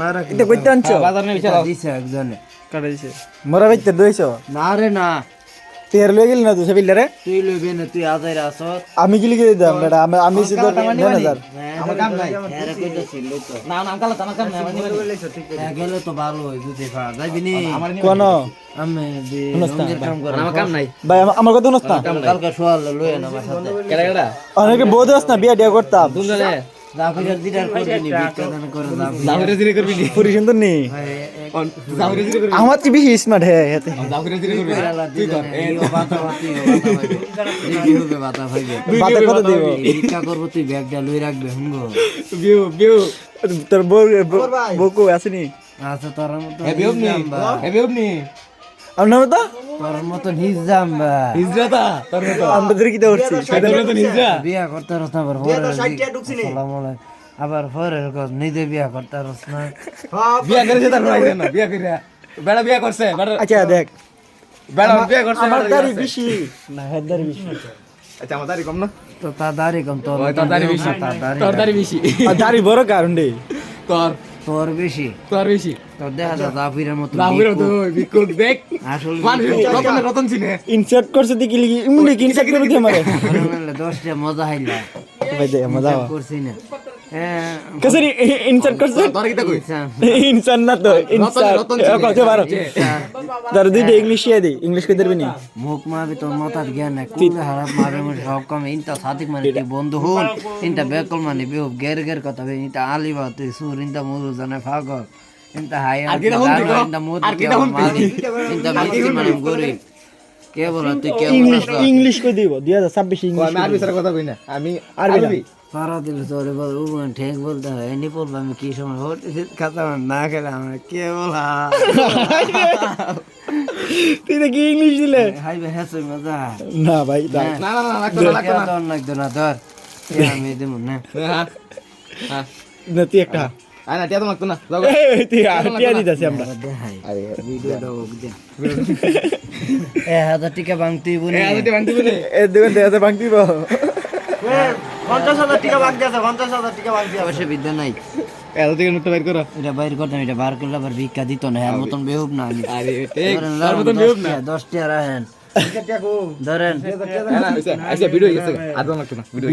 মারা এটা কইতে আনছো বাজার নিয়ে বিশাল দিছে একজনে কাটা দিছে মোরা বাইতে দইছো না রে না তুই আর লই গেলি না তো সেবিল্লারে তুই লইবে না তুই আজাই আসত আমি কি লিখে দিতাম বেটা আমি শুধু 9000 আমার কাম নাই এরা কইতাছিল তো না না কালা আমার কাম নাই আমার নিবানি গেলে তো ভালো হয় যদি ফা যাইবি নি আমার কোন আমি দি রঙের কাম করে আমার কাম নাই ভাই আমার কথা শুনছ না কালকে সোয়াল লই না আমার সাথে কেডা কেডা অনেকে বোধ হস না বিয়া টিয়া করতাম দুজনে জাফিরের দিদার করবি নি বিচ্ছাদন করে জাফির জাফরে জিরে করবি নি পুরি সুন্দর নি জাফরে জিরে করবি আমার কি বেশি স্মার্ট হে হেতে জাফরে জিরে করবি তুই কর বাতা ভাইবে বাতে কত দিব ভিক্ষা করবো তুই ব্যাগটা লই রাখবে হুঙ্গো বিউ বিউ তোর বউকো আসেনি আচ্ছা তোর মতো হেবিউবনি আর না তো তোর মতো নিজাম বা হিজরাতা তোর মতো আমাদের কি দৌড়ছি তোর মতো হিজরা বিয়া করতে রস না আবার আসসালামু আলাইকুম আবার ফরের কস নিজে বিয়া করতে রস না বিয়া করেছে তার ভাই না বিয়া কইরা বেড়া বিয়া করছে বেড়া আচ্ছা দেখ বেড়া বিয়া করছে আমার দাড়ি বেশি না হেড দাড়ি বেশি আচ্ছা আমার দাড়ি কম না তো তার দাড়ি কম তোর ওই তোর দাড়ি বেশি তোর দাড়ি বেশি আর দাড়ি বড় কারণ রে তোর তোর বেশি তোর বেশি তোর দেখা যায় জাফিরের মতো রাহুল তো বিকুল দেখ আসলে মানুষ রতন রতন চিনে ইনসার্ট করছে দেখি লিখি ইমনি ইনসার্ট করে দিতে আমারে 10টা মজা হাইলা ভাই দে মজা করছি না হ্যাঁ কেসরি ইনসার্ট করছে তোর কিটা কই ইনসান না তো ইনসার্ট রতন কত বার তার দুইটা ইংলিশ এ দি ইংলিশ কই দিবি নি মুখ মারবি তোর মাথার জ্ঞান নাই কোন হারাপ মারবে মানে সব কম ইনটা সাদিক মানে কি বন্ধু হন ইনটা বেকল মানে বেও গের গের কথা বে ইনটা আলিবা তুই সুর ইনটা মুরু জানে ফাগল ইনটা হাই আর কিটা হুনতি গো? ইনটা মুদ আর কিটা হুনতি? ইনটা মিষ্টি মানে গরিব কে বল তুই কে ইংলিশ বল ইংলিশ কই দিব 2026 ইংলিশ আমি আরবি সারা কথা কই না আমি আরবি সারা দিল তোরে বল ও ঠিক বলতে হয় এনি বলবো আমি কি সময় হোট খাতা না খেলে আমার কে বলা তুই দেখি ইংলিশ দিলে হাইবে হেসে মজা না ভাই না না না না লাগতো না লাগতো না লাগতো না ধর আমি দেব না হ্যাঁ হ্যাঁ না তুই একটা আয় না টিয়া তো লাগতো না যাও এই তুই আটিয়া দিতাছি আমরা দেখাই আরে ভিডিওটা হোক দে 1000 টাকা বাংতি বনি এ আজকে বান্তি বলে এ দেখুন দেয়াতে ভাঙ দিব 50,000 টাকা বাকি আছে 50,000 টাকা বাকি আছে পয়সা বিদ্যা নাই এত থেকে নোটটা বাইর করো এটা বাইর করতাম এটা বার করলে আবার ভিক্ষা দিত না এর মতন বেহুব না আমি আরে ঠিক তার মতন বিউব না 10 টাকা রাখেন টাকা ধরেন আচ্ছা ভিডিও গেছে আর লাগতো না ভিডিও